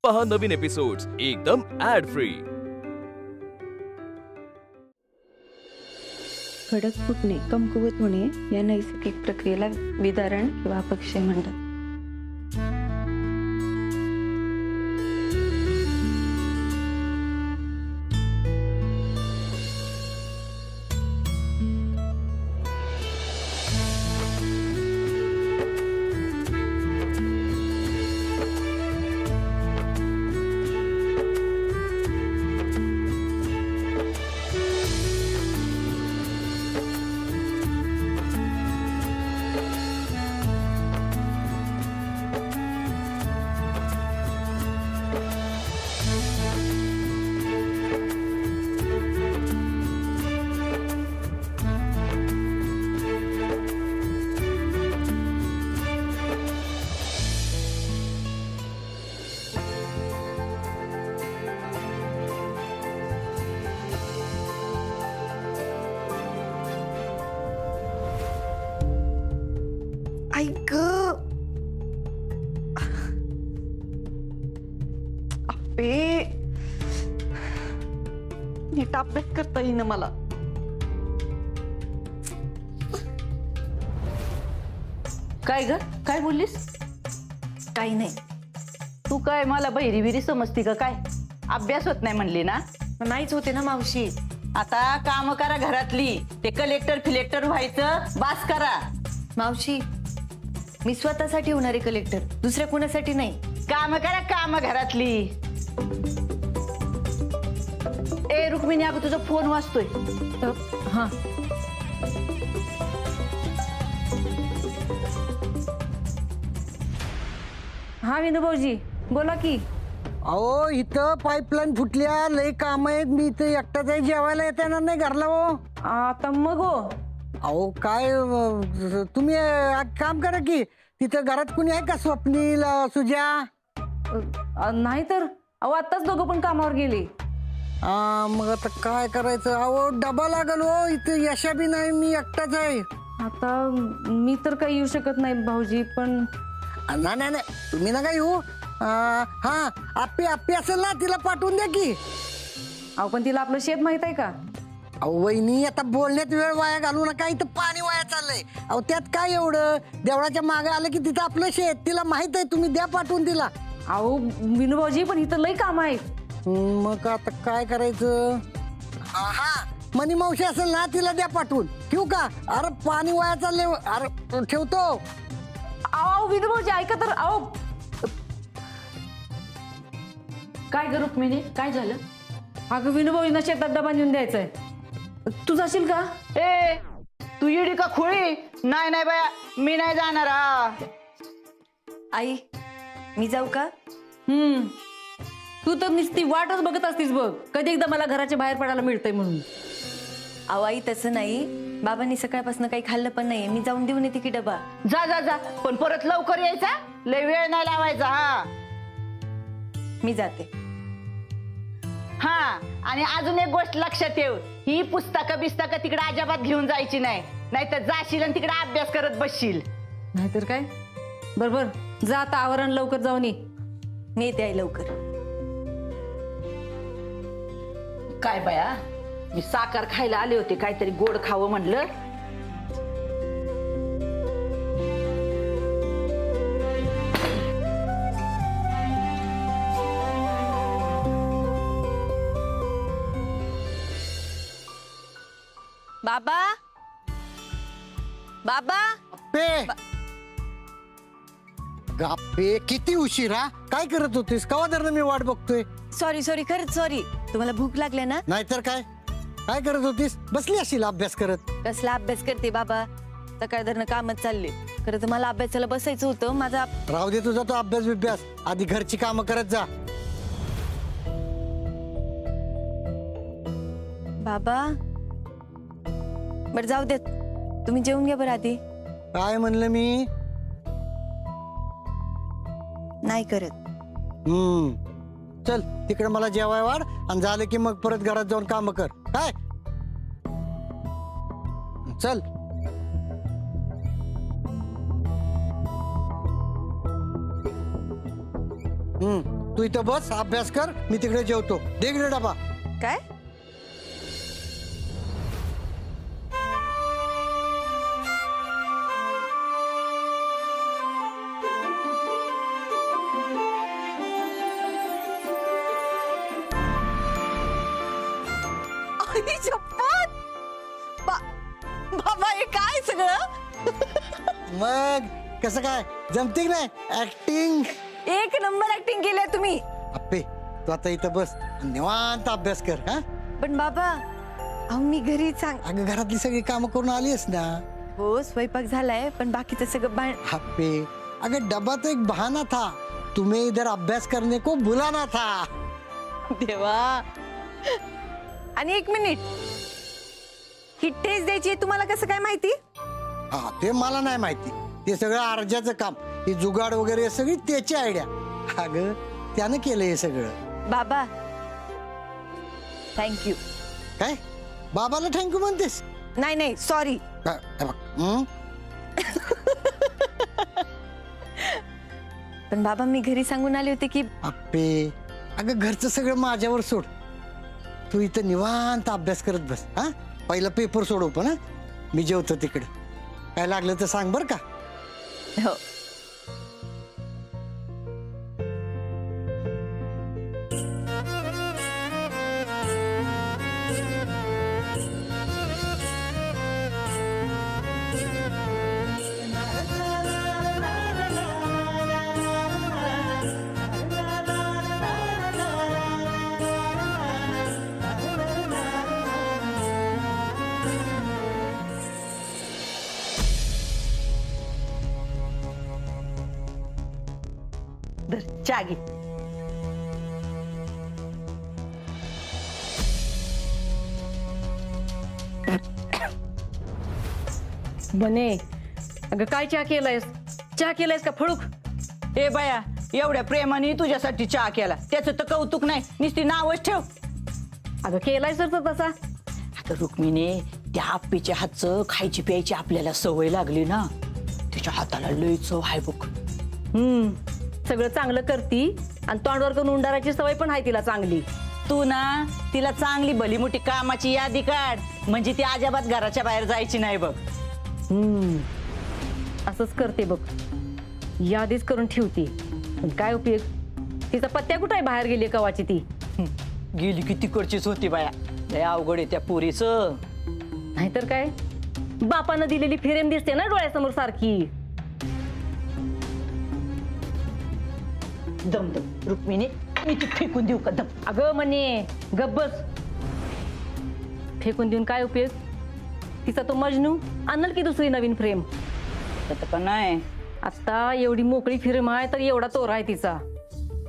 पहा नवीन एपिसोड्स एकदम add free. खडक फुटणे, कमकुवत होणे या नैसर्गिक प्रक्रियेला विदारण किंवा अपक्षय म्हणतात. ऐक अबे, नीट अभ्यास करता येईना मला. काय ग, काय बोललीस? काही नाही. तू काय मला बहिरी बिरी समजती का काय? अभ्यास होत नाही म्हणली ना? नाहीच होते ना मावशी. आता काम करा घरातली. ते कलेक्टर फिलेक्टर व्हायचं बास करा. मावशी, मी स्वतःसाठी होणारे कलेक्टर, दुसऱ्या कोणासाठी नाही. काम करा काम घरातली. ए रुक्मिणी, अगं तुझा फोन वाजतोय. हा, हा विनोभाऊजी बोला की. अहो इथं पाईपलाईन फुटल्या, लय काम आहेत. मी इथं एकटाच आहे, जेवायला येता येणार नाही घरला. हो आता मग हो. अहो काय तुम्ही एक काम करा की, तिथं घरात कुणी आहे का? स्वप्नील, सुजा? नाही तर अहो आत्ताच दोघं पण कामावर गेले. मग आता काय करायचं? अहो डबा लागल. हो इथं यशा बी नाही, मी एकटाच आहे. आता मी तर काही येऊ शकत नाही भाऊजी, पण नाही नाही नाही, तुम्ही नका येऊ. हा, आप्पी आप्पी असेल ना, तिला पाठवून द्या की. अहो पण तिला आपलं शेत माहित आहे का? अहो वहिनी, आता बोलण्यात वेळ वाया घालू नका. इथं पाणी वाया चाललंय. अहो त्यात काय एवढं? देवळाच्या मागे आलं की तिथं आपलं शेत, तिला माहित आहे. तुम्ही द्या पाठवून तिला. अहो विनोभाऊजी पण इथं लई काम आहेत. मग आता काय करायचं? हा, मनी मावशी असेल ना, तिला द्या पाठवून. ठेवू का? अरे पाणी वाया चाललंय. अरे ठेवतो. अहो विनोभाऊजी ऐका तर. अहो काय ग रुक्मिणी, काय झालं? अगं विनोभाऊजींना शेतात डबा नेऊन द्यायचा आहे. तू जाशील का? ए तू येडी का खोळी? नाही नाही बाया, मी नाही जाणार. आई, मी जाऊ का? तू तर नुसती वाटच बघत असतीस बघ, कधी एकदा मला घराच्या बाहेर पडायला मिळतंय म्हणून. अहो आई, तसं नाही. बाबांनी सकाळपासून काही खाल्लं पण नाही. मी जाऊन देऊन येते की डबा. जा जा जा, पण परत लवकर यायचा. लय वेळ नाही लावायचा. हा मी जाते. हा, आणि अजून एक गोष्ट लक्षात ठेव, ही पुस्तकं बिस्तकं तिकडे अजिबात घेऊन जायची नाही, नाहीतर जाशील आणि तिकडे अभ्यास करत बसशील. नाहीतर काय. बरोबर, जा आता आवरण लवकर जाऊन ये. मी येते आई लवकर. काय बाया, मी साखर खायला आले होते, काहीतरी गोड खावं म्हणलं. बाबा, बाबा. गाप्पे, किती उशिरा? काय करत होतीस? कवा धरणं मी वाट बघतोय. सॉरी, खरंच सॉरी. तुम्हाला भूक लागल्या ना? नाहीतर काय. काय करत होतीस? बसली असेल अभ्यास करत. कसला अभ्यास करते बाबा? सकाळ धरणं कामच चालले. खरं तर मला अभ्यासाला बसायचं होतं. माझा राहू दे तुझा तो अभ्यास बिभ्यास. आधी घरची कामं करत जा. बाबा, बरं जाऊ देत. तुम्ही जेवून घ्या बरं आधी. काय म्हणलं मी? नाही करत. चल तिकडे मला जेवाय वाढ, आणि झालं की मग परत घरात जाऊन काम कर. काय? चल. तू इथं बस, अभ्यास कर, मी तिकडे जेवतो. दे इकडे डबा. काय आई शपथ! बाबा हे काय सगळं मग कसं काय जमते की नाही ऍक्टिंग? एक नंबर ऍक्टिंग केली तुम्ही. अप्पे, तू आता इथं बस, निवांत अभ्यास कर. हा, पण बाबा अहो मी घरी सांग. अगं घरातली सगळी कामं करून आलीस ना. हो स्वयंपाक झालाय पण बाकीचं सगळं अप्पे, अगं डब्बा तो एक बहाना था, तुम्हें इधर अभ्यास करने को बुलाना था. देवा. आणि एक मिनिट, ही टेस्ट द्यायची आहे तुम्हाला कसं काय माहिती? हा, ते मला नाही माहिती. ते सगळं अर्जाचं काम, हे जुगाड वगैरे सगळी त्याची आयडिया. अगं त्यानं केलं हे सगळं. बाबा थँक्यू. काय बाबाला थँक्यू म्हणतेस? नाही नाही सॉरी. हे बघ, हं? पण बाबा मी घरी सांगून आले होते की अप्पे, अगं घरचं सगळं माझ्यावर सोड, तू इथं निवांत अभ्यास करत बस. हा, पहिला पेपर सोडव पण. हा, मी जेवतो तिकडे, काय लागलं तर सांग बर का. हो. धर चहा घे. बने अगं काय चहा केलायस? चहा केलायस का फळूक? ए बाया, एवढ्या प्रेमाने तुझ्यासाठी चहा केला, त्याचं तर कौतुक नाही, नुसती नावच ठेव. अगं केलायस तर तसा. आता रुक्मिणी, त्या आप्पीच्या हातचं खायची प्यायची आपल्याला सवय लागली ना, तिच्या हाताला लय चव आहे बघ. सगळं चांगलं करती आणि तोंडवर करून उंडाराची सवय पण आहे तिला चांगली. तू ना तिला चांगली भली मोठी कामाची यादी काढ, म्हणजे ती अजिबात घराच्या बाहेर जायची नाही बघ. असंच करते बघ, यादीच करून ठेवती. पण काय उपयोग, तिचा पत्त्या कुठे आहे? बाहेर गेली कवाची ती. गेली की तिकडचीच होती बाया, लय अवघड आहे त्या पोरीचं. नाहीतर काय, बापानं दिलेली फिरेम दिसते ना डोळ्यासमोर सारखी. दम दम रुक्मिणी, मी ती फेकून देऊ का? दम. अगं म्हणे गब्बस, फेकून देऊन काय उपयोग? तिचा तो मजनू आणल की दुसरी नवीन फ्रेम. आता का नाही, आता एवढी मोकळी फ्रेम आहे तर एवढा तोरा आहे तिचा.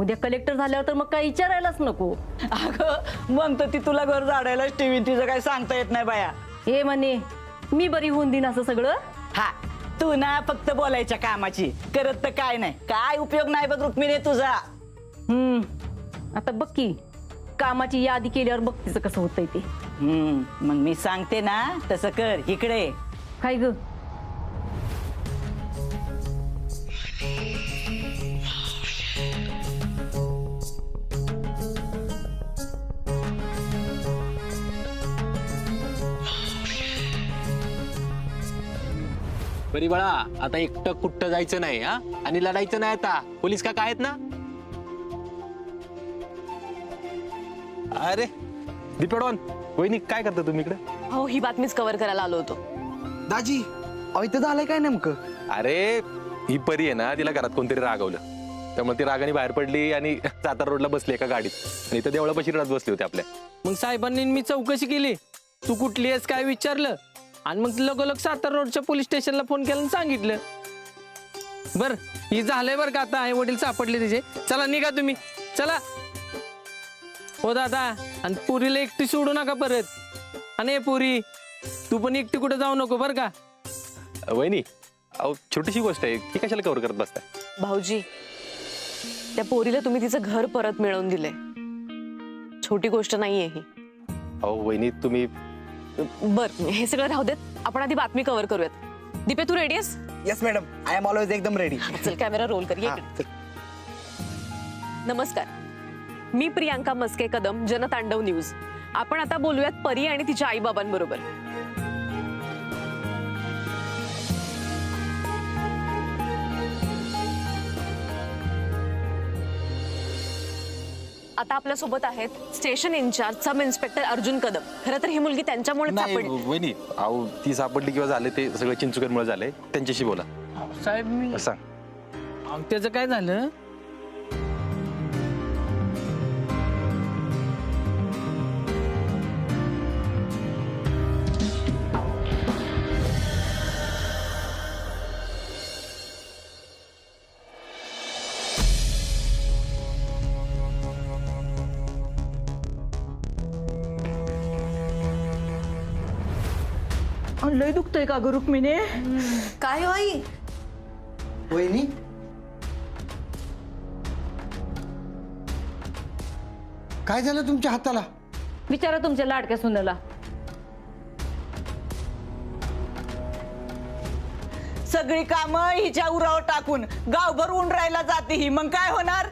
उद्या कलेक्टर झाल्यावर तर मग काय विचारायलाच नको. अगं मग तर ती तुला घर झाडायलाच ठेवी, तिचं काय सांगता येत नाही बाया. हे म्हणे मी बरी होऊन देईन असं सगळं. हा, तू ना फक्त बोलायच्या कामाची, करत तर काय नाही, काय उपयोग नाही बघ रुक्मिणी तुझा. आता बघ की, कामाची यादी केल्यावर बघ तिचं कसं होतंय ते. मग मी सांगते ना तसं कर. इकडे काय ग? बरी बाळा, आता एकटं कुठं जायचं नाही. हा, आणि लढायचं नाही. आता पोलीस का काय आहेत ना. अरे दीपडवान, वहिनी काय करता तुम्ही इकडे? हो, ही बातमीच कव्हर करायला आलो होतो. दाजी, इथं झालंय काय नेमकं? अरे ही परी आहे ना, तिला घरात कोणतरी रागवलं, त्यामुळे ती रागाने बाहेर पडली आणि सातारा रोडला बसली एका गाडीत, आणि इथं देवळापाशी रडत बसली होती आपल्या. मग साहेबांनी मी चौकशी केली, तू कुठली आहेस काय विचारलं, आणि मग लगोलग सातारा रोडच्या पोलीस स्टेशनला फोन केला आणि सांगितलं. बर, ही झालंय बरं का, आता आई वडील सापडले तिचे. चला निघा तुम्ही, चला. हो दादा, आणि पुरीला एकटी सोडू नका परत. आणि पुरी, तू पण एकटी कुठे जाऊ नको बरं का. वहिनी, अहो छोटीशी गोष्ट आहे, ती कशाला कव्हर करत बसताय? भाऊजी, त्या पोरीला तुम्ही तिचं घर परत मिळवून दिलंय, छोटी गोष्ट नाहीये ही. अहो वहिनी, तुम्ही बर, हे सगळं राहू देत, आपण आधी बातमी कव्हर करूयात. दीपे, तू रेडी आहेस? Yes madam, I am always एकदम रेडी. चल कॅमेरा रोल कर. ये इकडे. नमस्कार, मी प्रियांका मस्के कदम, जनतांडव न्यूज. आपण आता बोलूयात परी आणि तिच्या आईबाबांबरोबर. आता आपल्या सोबत आहेत station in charge sub inspector Arjun Kadam. खरं तर ही मुलगी त्यांच्यामुळे नाही सापडली. वहिनी, अहो ती सापडली किंवा झाले ते सगळं चिंचुक्यांमुळे झालंय. त्यांच्याशी बोला. साहेब मी सांग. अहो, त्याचं काय झालं? लय दुखतंय का ग रुक्मिणी? काय हो आई? वहिनी काय झालं तुमच्या हाताला? विचारा तुमच्या लाडक्या सुनेला. सगळी कामं हिच्या उरावर टाकून गावभर ऊन राहायला जाते ही, मग काय होणार?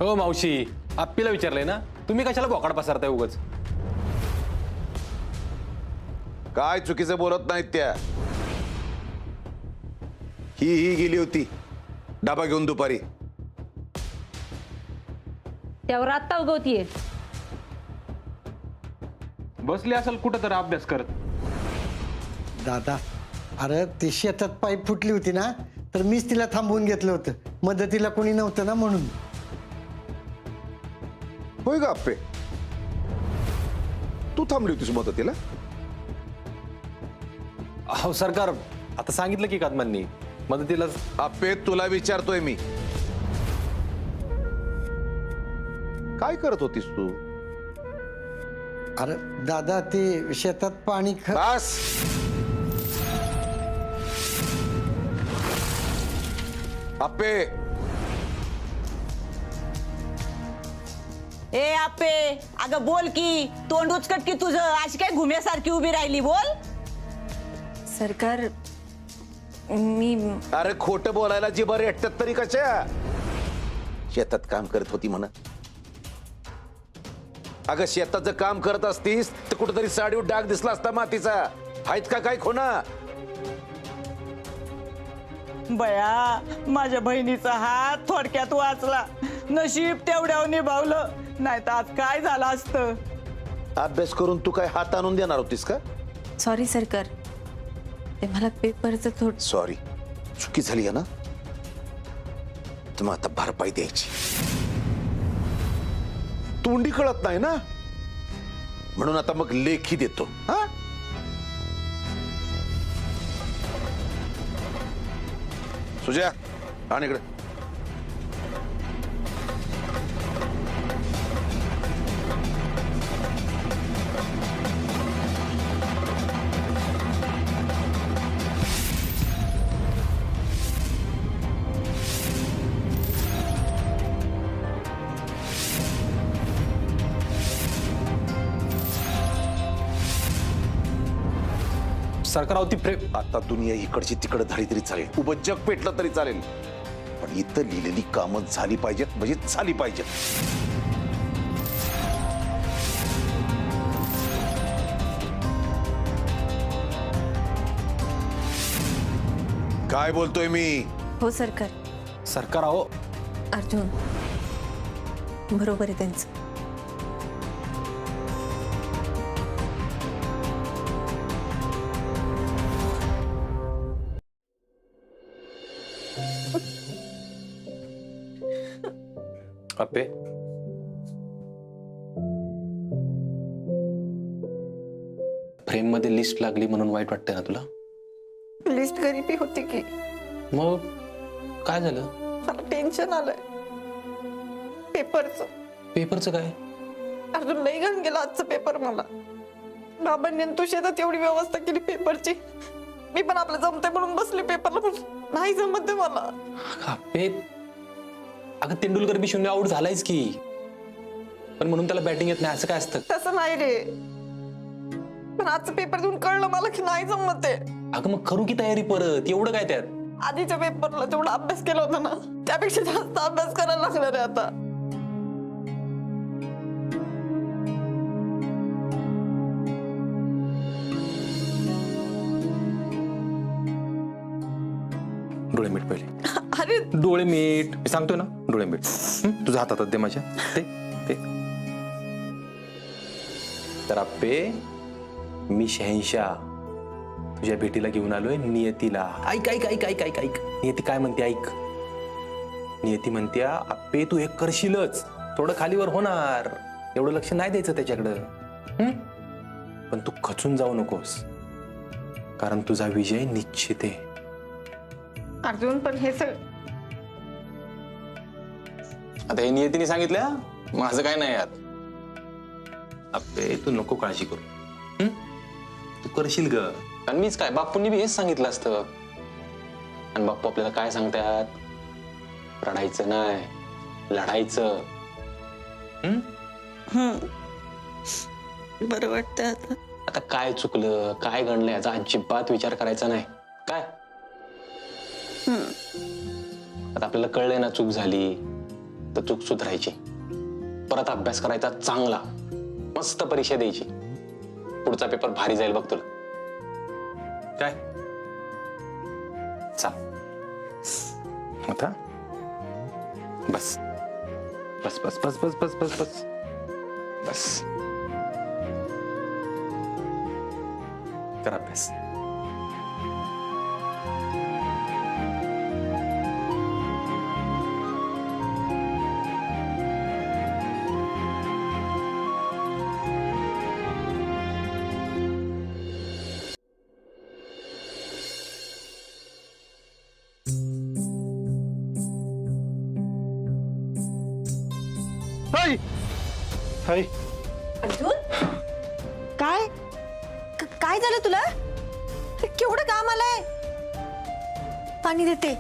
हो मावशी, आप्पीला विचारलंय ना, तुम्ही कशाला बोकाड पसरताय उगाच? काय चुकीचं बोलत नाहीत त्या. ही गेली होती डबा घेऊन दुपारी. त्यावर आत्ता उगवतीये. बसली असेल कुठं तर अभ्यास करत. दादा, अरे ती शेतात पाईप फुटली होती ना, तर मीच तिला थांबवून घेतलं होतं. मदतीला कोणी नव्हतं ना म्हणून. होय का आप्पे, तू थांबली होतीस मदतीला? अहो सरकार, आता सांगितलं की कदमांनी मदतीला. आप्पे तुला विचारतोय मी, काय करत होतीस तू? अरे दादा, ते शेतात पाणी बस. आप्पे, ए आपे, अगं बोल की. तोंड उचकट की तुझं, अशी काय घुम्यासारखी उभी राहिली? बोल. सरकार, मी अरे खोट बोलायला जिभा रेटतात तरी कशा? शेतात काम करत होती म्हणा. अगं शेताचं काम करत असतीस तर कुठेतरी साडीवर डाग दिसला असता मातीचा. आहेत का काय खोना? बया, माझ्या बहिणीचा हात थोडक्यात वाचला. नशीब तेवढ्यावर निभावलं, नाही तर आज काय झालं असतं. अभ्यास करून तू काय हात आणून देणार होतीस का? सॉरी सरकार, ते मला पेपरचं थोडं. सॉरी, चुकी झाली आहे ना, तर मग आता भरपाई द्यायची. तोंडी कळत नाही ना, म्हणून आता मग लेखी देतो. हा, सुजया आण इकडे. सरकार होती प्रेम. आता दुनिया इकडची तिकडे झाली तरी चालेल, उभं जग पेटलं तरी चालेल, पण इथं लिहिलेली कामं झाली पाहिजेत, म्हणजे झाली पाहिजेत. काय बोलतोय मी? हो सरकार. सरकार अहो. अर्जुन, बरोबर आहे त्यांचं. अप्पे, फ्रेम मध्ये लिस्ट लागली म्हणून वाईट वाटतंय ना तुला? लिस्ट गरीबी होती की. मग काय झालं? मला टेन्शन आलंय पेपरचं. पेपरचं काय? अर्जुन लई घाण गेला आजचा पेपर. मला बाबांनी तू शेतात एवढी व्यवस्था केली पेपरची, मी पण आपलं जमते म्हणून बसले पेपरला, पण नाही जमत आहे मला. अप्पे, अगं तेंडुलकर बी 0 आउट झालायच की, पण म्हणून त्याला बॅटिंग येत नाही असं काय असतं? तसं नाही रे, पण आजचा पेपर देऊन कळलं मला की नाही जमत आहे. अगं मग करू की तयारी परत, एवढं काय त्यात? आधीच्या पेपरला जेवढा अभ्यास केला होता ना त्यापेक्षा जास्त अभ्यास करायला लागणार आहे आता. डोळे मीठ पहिले. अरे डोळे मीठ मी सांगतोय ना, डोळे मीठ. तुझ्या हातात दे माझ्या. ते तर आप्पे, मी शहंशाह तुझ्या भेटीला घेऊन आलोय नियतीला. ऐक ऐक ऐक ऐक ऐक ऐक. नियती काय म्हणते ऐक. नियती म्हणत्या आप्पे तू हे करशीलच, थोडं खालीवर होणार, एवढं लक्ष नाही द्यायचं त्याच्याकडं. पण तू खचून जाऊ नकोस, कारण तुझा विजय निश्चित आहे. अर्जुन पण हे सगळं आता हे नियतीने सांगितलं, माझं काय नाही यात. अप्पे तू नको काळजी करू, तू करशील ग. आणि मीच काय, बाप्पूंनी बी हेच सांगितलं असतं. आणि बाप्पू आपल्याला काय सांगतात, रडायचं नाही, लढायचं. बरं वाटतं आता. आता काय चुकलं काय घडलं याचा अजिबात विचार करायचा नाही. काय आता आपल्याला कळलंय ना चूक झाली तर चूक सुधारायची, परत अभ्यास करायचा चांगला, मस्त परीक्षा द्यायची, पुढचा पेपर भारी जाईल बघ तुला. काय चाल आता बस बस बस बस बस बस बस बस बस कर अभ्यास. अर्जुन काय काय झालं तुला? केवढं काम आलंय. पाणी देते.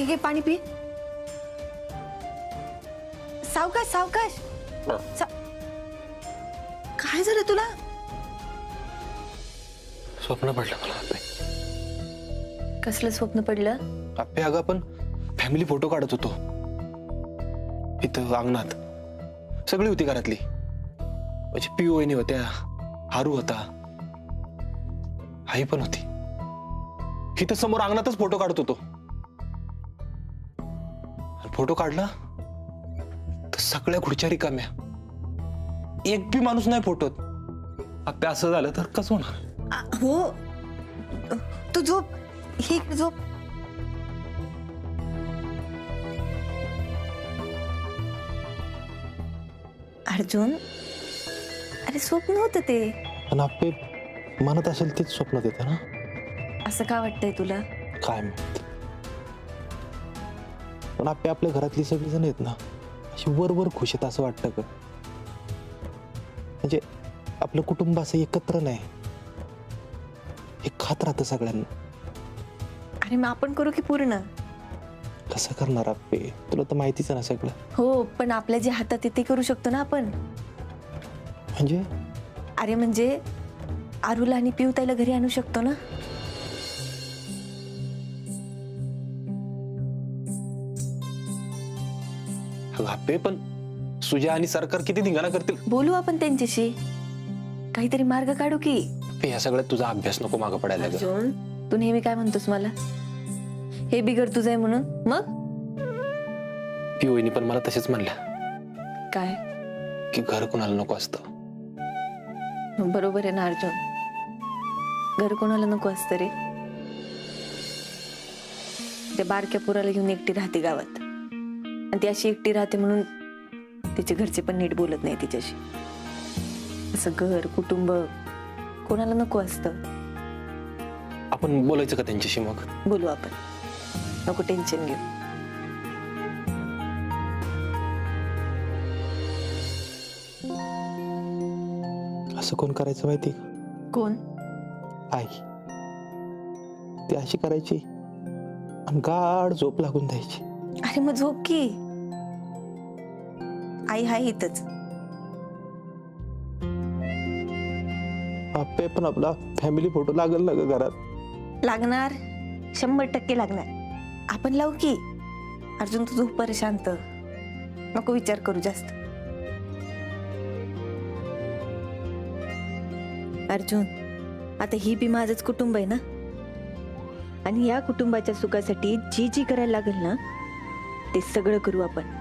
हे पाणी पी. सावकाश सावकाश. काय झालं तुला? स्वप्न पडलं मला आप्पे. कसलं स्वप्न पडलं? आप्पे अगं आपण फॅमिली फोटो काढत होतो इथं अंगणात, सगळी होती घरातली. म्हणजे पिऊ वहिनी होत्या, हारू होता, आई पण होती. इथं समोर अंगणातच फोटो काढत होतो. फोटो काढला तर सगळ्या खुर्च्या रिकाम्या, एक बी माणूस नाही फोटोत. आप्पे असं झालं तर कसं होणार? हो तू झोप. ही झोप. अर्जुन अरे स्वप्न होतं ते. पण आप्पे म्हणत असेल तेच स्वप्न देतं ना. असं का वाटतंय तुला? काय माहित. पण आप्पे आपल्या घरातली सगळी जण आहेत ना अशी वर खुश आहेत असं वाटतं का? म्हणजे आपलं कुटुंब असं एकत्र नाही, हे खात राहतं सगळ्यांना. अरे मग आपण करू की पूर्ण? कसं करणार आप्पे, तुला तर माहितीच आहे ना सगळं. हो पण आपल्या जे हातात आहे ते करू शकतो ना आपण. म्हणजे अरे म्हणजे आरूला आणि पिऊताईला घरी आणू शकतो ना. आप्पे पण सुजा आणि सरकार किती धिंगाणा करतील. बोलू आपण त्यांच्याशी, काहीतरी मार्ग काढू की. या सगळ्यात तुझा अभ्यास नको मागं पडायला ग. अर्जुन तू नेहमी काय म्हणतोस मला, हे बिघड तुझं आहे म्हणून. मग पिवळीनी पण मला तसेच म्हणल्या काय की घर कोणाला नको असतं. बरोबर आहे ना अर्जुन, घर कोणाला नको असतं रे. त्या बारक्या पोराला घेऊन एकटी राहते गावात, आणि ती अशी एकटी राहते म्हणून तिचे घरचे पण नीट बोलत नाही तिच्याशी. असं घर कुटुंब कोणाला नको असतं. आपण बोलायचं का त्यांच्याशी? मग बोलू आपण, नको टेन्शन घेऊ. असं कोण करायचं माहिती का? कोण? आई. ती अशी करायची आणि गाढ झोप लागून द्यायची. अरे मग झोप की, आई हाय इथंच. आप्पे पण आपला फॅमिली फोटो लागेल ना ग घरात? लागणार, 100% लागणार. आपण लावू की. अर्जुन तू झोप बरं शांत, नको विचार करू जास्त. अर्जुन, आता ही बी माझंच कुटुंब आहे ना, आणि या कुटुंबाच्या सुखासाठी जी जी करायला लागेल ना ते सगळं करू आपण.